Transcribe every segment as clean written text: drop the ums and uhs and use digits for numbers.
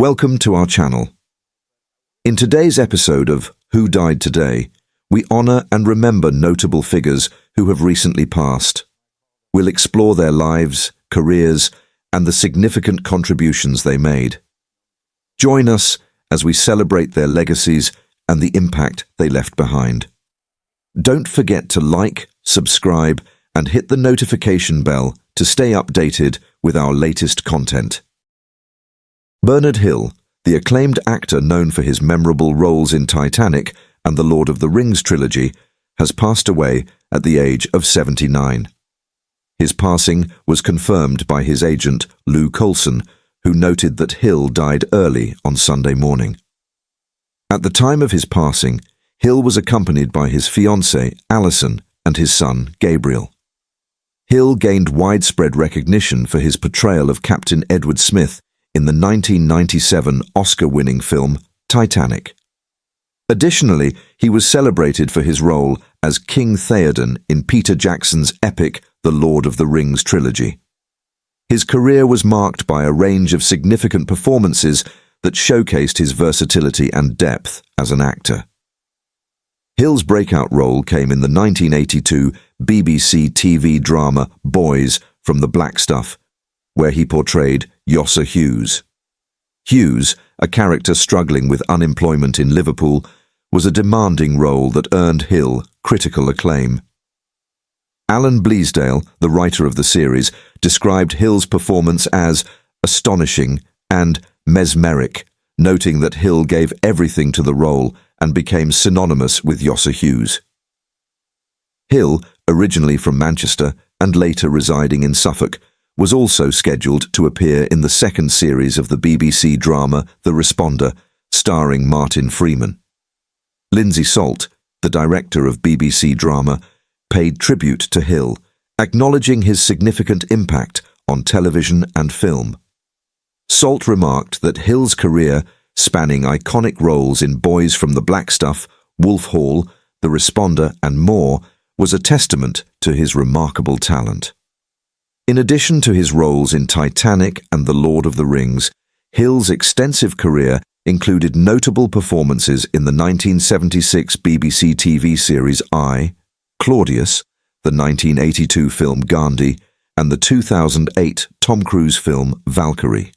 Welcome to our channel. In today's episode of Who Died Today, we honor and remember notable figures who have recently passed. We'll explore their lives, careers, and the significant contributions they made. Join us as we celebrate their legacies and the impact they left behind. Don't forget to like, subscribe, and hit the notification bell to stay updated with our latest content. Barnard Hill, the acclaimed actor known for his memorable roles in Titanic and the Lord of the Rings trilogy, has passed away at the age of 79. His passing was confirmed by his agent, Lou Colson, who noted that Hill died early on Sunday morning. At the time of his passing, Hill was accompanied by his fiancée, Alison, and his son, Gabriel. Hill gained widespread recognition for his portrayal of Captain Edward Smith in the 1997 Oscar-winning film Titanic. Additionally, he was celebrated for his role as King Theoden in Peter Jackson's epic The Lord of the Rings trilogy. His career was marked by a range of significant performances that showcased his versatility and depth as an actor. Hill's breakout role came in the 1982 BBC TV drama Boys from the Black Stuff, where he portrayed Yosser Hughes. Hughes, a character struggling with unemployment in Liverpool, was a demanding role that earned Hill critical acclaim. Alan Bleasdale, the writer of the series, described Hill's performance as astonishing and mesmeric, noting that Hill gave everything to the role and became synonymous with Yosser Hughes. Hill, originally from Manchester and later residing in Suffolk, was also scheduled to appear in the second series of the BBC drama The Responder, starring Martin Freeman. Lindsay Salt, the director of BBC drama, paid tribute to Hill, acknowledging his significant impact on television and film. Salt remarked that Hill's career, spanning iconic roles in Boys from the Black Stuff, Wolf Hall, The Responder, and more, was a testament to his remarkable talent. In addition to his roles in Titanic and The Lord of the Rings, Hill's extensive career included notable performances in the 1976 BBC TV series I, Claudius, the 1982 film Gandhi, and the 2008 Tom Cruise film Valkyrie.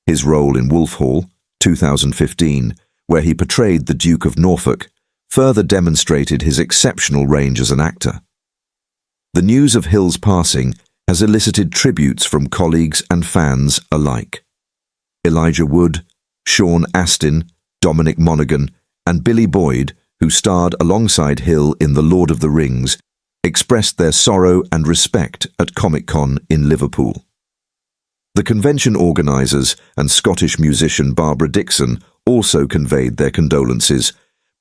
His role in Wolf Hall, 2015, where he portrayed the Duke of Norfolk, further demonstrated his exceptional range as an actor. The news of Hill's passing has elicited tributes from colleagues and fans alike. Elijah Wood, Sean Astin, Dominic Monaghan, and Billy Boyd, who starred alongside Hill in The Lord of the Rings, expressed their sorrow and respect at Comic-Con in Liverpool. The convention organisers and Scottish musician Barbara Dickson also conveyed their condolences,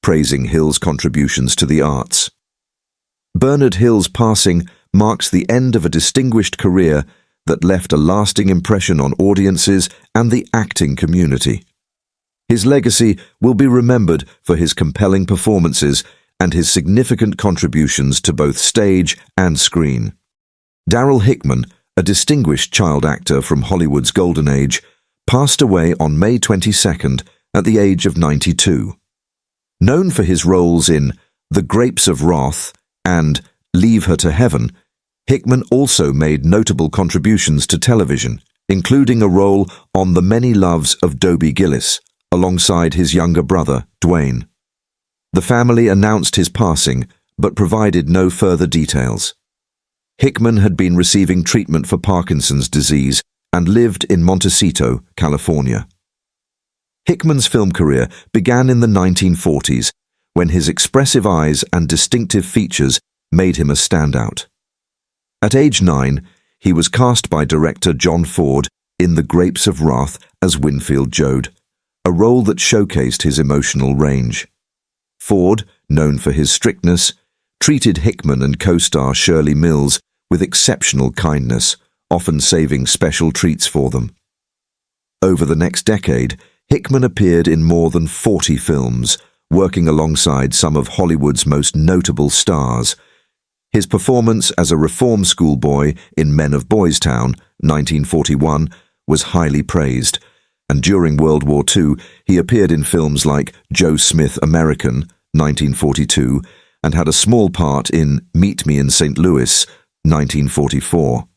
praising Hill's contributions to the arts. Barnard Hill's passing marks the end of a distinguished career that left a lasting impression on audiences and the acting community. His legacy will be remembered for his compelling performances and his significant contributions to both stage and screen. Darryl Hickman, a distinguished child actor from Hollywood's golden age, passed away on May 22nd at the age of 92. Known for his roles in The Grapes of Wrath and Leave Her to Heaven, Hickman also made notable contributions to television, including a role on The Many Loves of Dobie Gillis, alongside his younger brother, Dwayne. The family announced his passing, but provided no further details. Hickman had been receiving treatment for Parkinson's disease and lived in Montecito, California. Hickman's film career began in the 1940s, when his expressive eyes and distinctive features made him a standout. At age 9, he was cast by director John Ford in The Grapes of Wrath as Winfield Joad, a role that showcased his emotional range. Ford, known for his strictness, treated Hickman and co-star Shirley Mills with exceptional kindness, often saving special treats for them. Over the next decade, Hickman appeared in more than 40 films, working alongside some of Hollywood's most notable stars. His performance as a reform schoolboy in Men of Boys Town, 1941, was highly praised, and during World War II he appeared in films like Joe Smith American, 1942, and had a small part in Meet Me in St. Louis, 1944.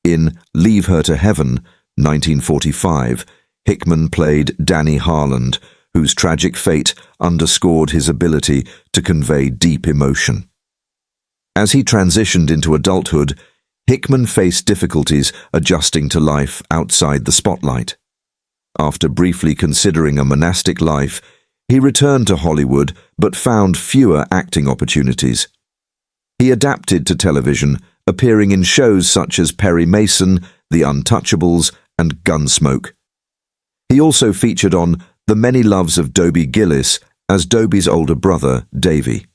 In Leave Her to Heaven, 1945, Hickman played Danny Harland, whose tragic fate underscored his ability to convey deep emotion. As he transitioned into adulthood, Hickman faced difficulties adjusting to life outside the spotlight. After briefly considering a monastic life, he returned to Hollywood but found fewer acting opportunities. He adapted to television, appearing in shows such as Perry Mason, The Untouchables, and Gunsmoke. He also featured on The Many Loves of Dobie Gillis as Dobie's older brother, Davy.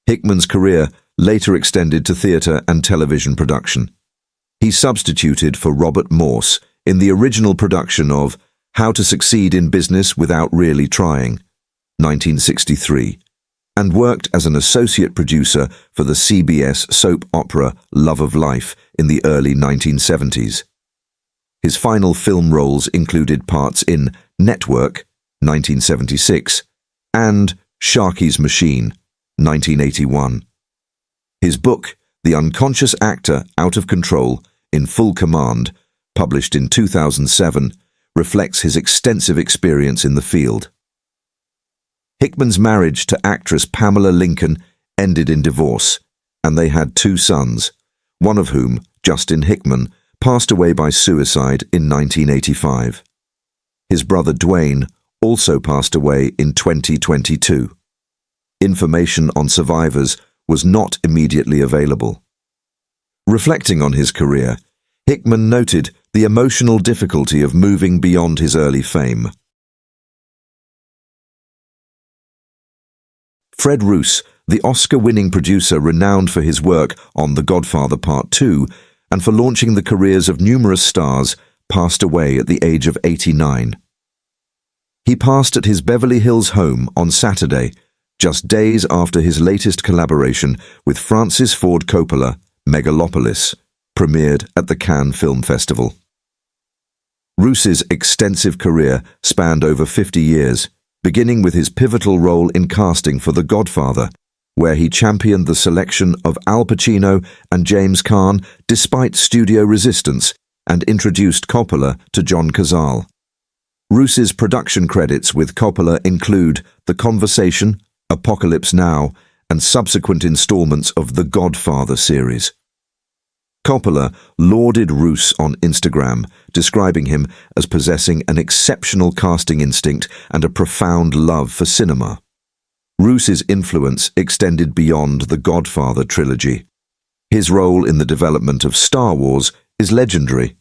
Hickman's career later extended to theatre and television production. He substituted for Robert Morse in the original production of How to Succeed in Business Without Really Trying, 1963, and worked as an associate producer for the CBS soap opera Love of Life in the early 1970s. His final film roles included parts in Network, 1976, and Sharky's Machine, 1981. His book, The Unconscious Actor Out of Control, in Full Command, published in 2007, reflects his extensive experience in the field. Hickman's marriage to actress Pamela Lincoln ended in divorce, and they had 2 sons, one of whom, Justin Hickman, passed away by suicide in 1985. His brother Dwayne also passed away in 2022. Information on survivors was not immediately available. Reflecting on his career, Hickman noted the emotional difficulty of moving beyond his early fame. Fred Roos, the Oscar-winning producer renowned for his work on The Godfather Part 2 and for launching the careers of numerous stars, passed away at the age of 89. He passed at his Beverly Hills home on Saturday, just days after his latest collaboration with Francis Ford Coppola, Megalopolis, premiered at the Cannes Film Festival. Roos's extensive career spanned over 50 years, beginning with his pivotal role in casting for The Godfather, where he championed the selection of Al Pacino and James Caan despite studio resistance and introduced Coppola to John Cazale. Roos's production credits with Coppola include The Conversation, Apocalypse Now, and subsequent installments of The Godfather series. Coppola lauded Roos on Instagram, describing him as possessing an exceptional casting instinct and a profound love for cinema. Roos's influence extended beyond the Godfather trilogy. His role in the development of Star Wars is legendary.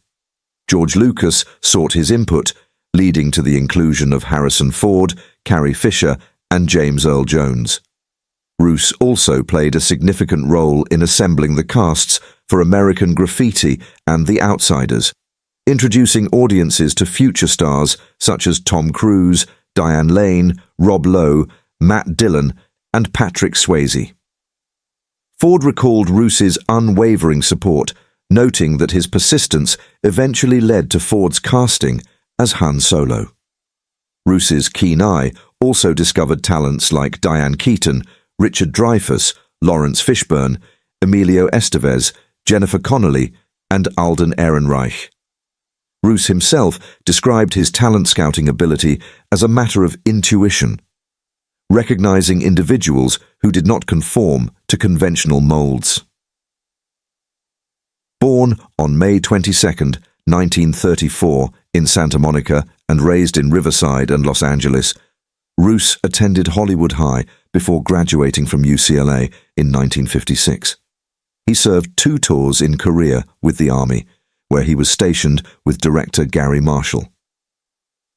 George Lucas sought his input, leading to the inclusion of Harrison Ford, Carrie Fisher, and James Earl Jones. Roos also played a significant role in assembling the casts for American Graffiti and The Outsiders, introducing audiences to future stars such as Tom Cruise, Diane Lane, Rob Lowe, Matt Dillon, and Patrick Swayze. Ford recalled Roos's unwavering support, noting that his persistence eventually led to Ford's casting as Han Solo. Roos's keen eye also discovered talents like Diane Keaton, Richard Dreyfuss, Lawrence Fishburne, Emilio Estevez, Jennifer Connelly, and Alden Ehrenreich. Roos himself described his talent scouting ability as a matter of intuition, recognizing individuals who did not conform to conventional molds. Born on May 22, 1934, in Santa Monica and raised in Riverside and Los Angeles, Roos attended Hollywood High before graduating from UCLA in 1956. He served 2 tours in Korea with the Army, where he was stationed with director Gary Marshall.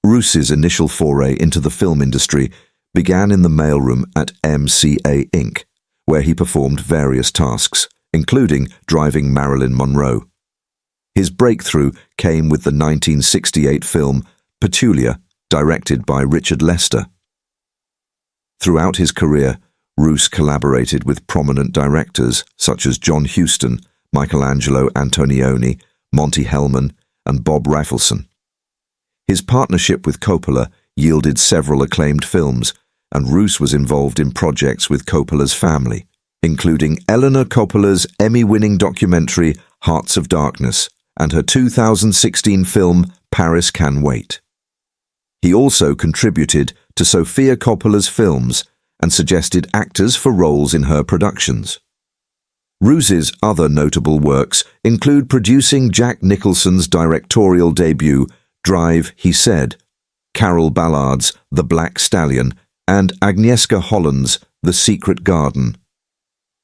Roos's initial foray into the film industry began in the mailroom at MCA Inc., where he performed various tasks, including driving Marilyn Monroe. His breakthrough came with the 1968 film Petulia, directed by Richard Lester. Throughout his career, Roos collaborated with prominent directors such as John Huston, Michelangelo Antonioni, Monty Hellman, and Bob Rafelson. His partnership with Coppola yielded several acclaimed films, and Roos was involved in projects with Coppola's family, including Eleanor Coppola's Emmy-winning documentary Hearts of Darkness and her 2016 film Paris Can Wait. He also contributed to Sofia Coppola's films and suggested actors for roles in her productions. Roos's other notable works include producing Jack Nicholson's directorial debut Drive, He Said, Carol Ballard's The Black Stallion, and Agnieszka Holland's The Secret Garden.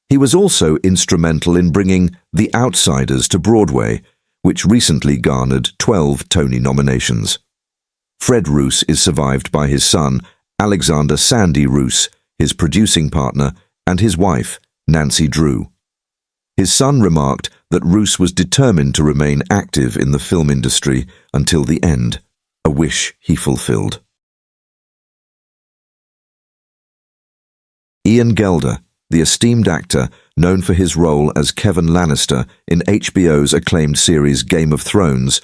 He was also instrumental in bringing The Outsiders to Broadway, which recently garnered 12 Tony nominations. Fred Roos is survived by his son, Alexander Sandy Roos, his producing partner, and his wife, Nancy Drew. His son remarked that Roos was determined to remain active in the film industry until the end, a wish he fulfilled. Ian Gelder, the esteemed actor known for his role as Kevin Lannister in HBO's acclaimed series Game of Thrones,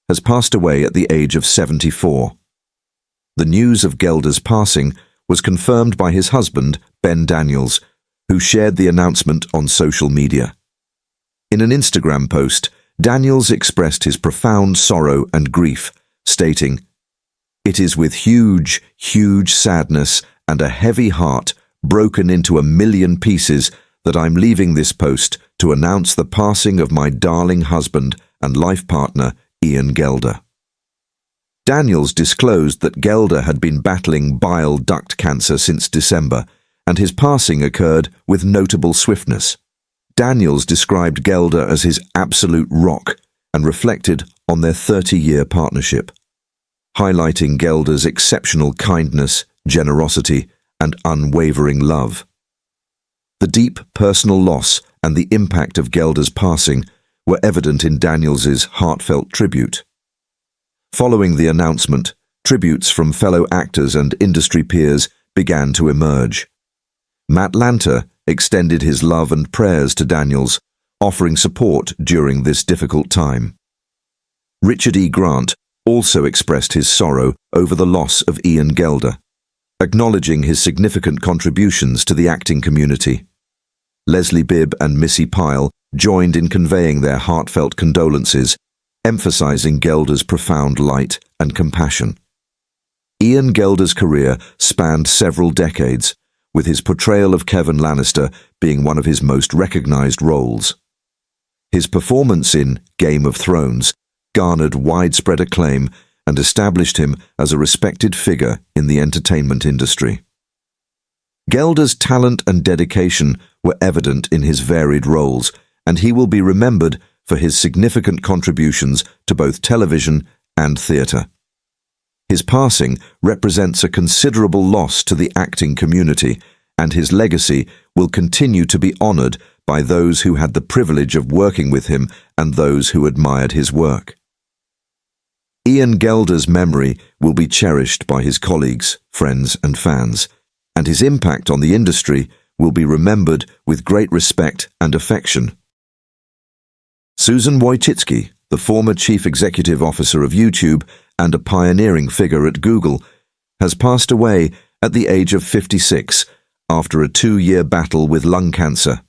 has passed away at the age of 74. The news of Gelder's passing was confirmed by his husband, Ben Daniels, who shared the announcement on social media. In an Instagram post, Daniels expressed his profound sorrow and grief, stating, "It is with huge, huge sadness and a heavy heart broken into a million pieces that I'm leaving this post to announce the passing of my darling husband and life partner, Ian Gelder." Daniels disclosed that Gelder had been battling bile duct cancer since December, and his passing occurred with notable swiftness. Daniels described Gelder as his absolute rock and reflected on their 30-year partnership, highlighting Gelder's exceptional kindness, generosity, and unwavering love. The deep personal loss and the impact of Gelder's passing were evident in Daniels's heartfelt tribute. Following the announcement, tributes from fellow actors and industry peers began to emerge. Matt Lanter extended his love and prayers to Daniels, offering support during this difficult time. Richard E. Grant also expressed his sorrow over the loss of Ian Gelder, acknowledging his significant contributions to the acting community. Leslie Bibb and Missy Pyle joined in conveying their heartfelt condolences, emphasizing Gelder's profound light and compassion. Ian Gelder's career spanned several decades, with his portrayal of Kevin Lannister being one of his most recognized roles. His performance in Game of Thrones garnered widespread acclaim and established him as a respected figure in the entertainment industry. Gelder's talent and dedication were evident in his varied roles, and he will be remembered for his significant contributions to both television and theatre. His passing represents a considerable loss to the acting community, and his legacy will continue to be honoured by those who had the privilege of working with him and those who admired his work. Ian Gelder's memory will be cherished by his colleagues, friends and fans, and his impact on the industry will be remembered with great respect and affection. Susan Wojcicki, the former chief executive officer of YouTube and a pioneering figure at Google, has passed away at the age of 56 after a 2-year battle with lung cancer.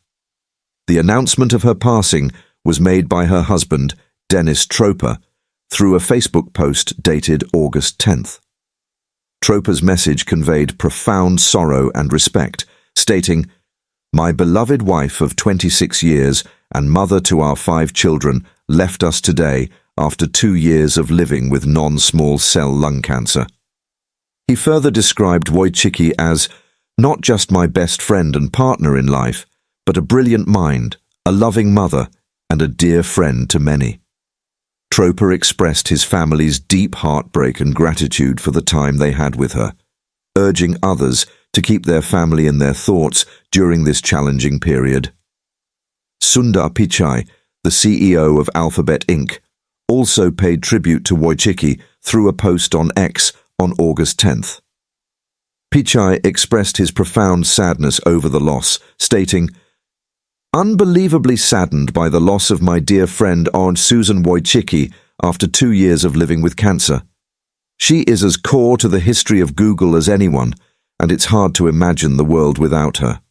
The announcement of her passing was made by her husband, Dennis Troper, through a Facebook post dated August 10th. Troper's message conveyed profound sorrow and respect, stating, "My beloved wife of 26 years and mother to our 5 children left us today after 2 years of living with non-small cell lung cancer." He further described Wojcicki as not just my best friend and partner in life, but a brilliant mind, a loving mother, and a dear friend to many. Troper expressed his family's deep heartbreak and gratitude for the time they had with her, urging others to keep their family in their thoughts during this challenging period. Sundar Pichai, the CEO of Alphabet Inc., also paid tribute to Wojcicki through a post on X on August 10th. Pichai expressed his profound sadness over the loss, stating, "Unbelievably saddened by the loss of my dear friend Aunt Susan Wojcicki after 2 years of living with cancer. She is as core to the history of Google as anyone, and it's hard to imagine the world without her.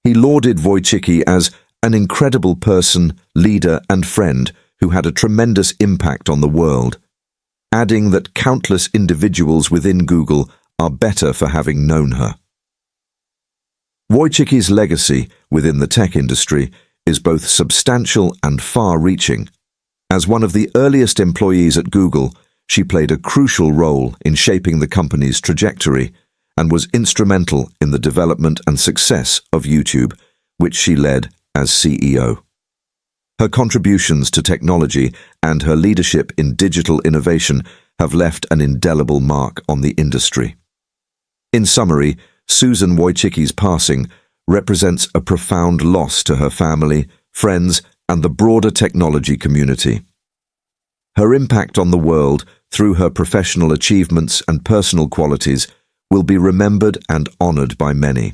He lauded Wojcicki as an incredible person, leader, and friend who had a tremendous impact on the world, adding that countless individuals within Google are better for having known her. Wojcicki's legacy within the tech industry is both substantial and far-reaching. As one of the earliest employees at Google, she played a crucial role in shaping the company's trajectory and was instrumental in the development and success of YouTube, which she led as CEO. Her contributions to technology and her leadership in digital innovation have left an indelible mark on the industry. In summary, Susan Wojcicki's passing represents a profound loss to her family, friends, and the broader technology community. Her impact on the world through her professional achievements and personal qualities will be remembered and honored by many.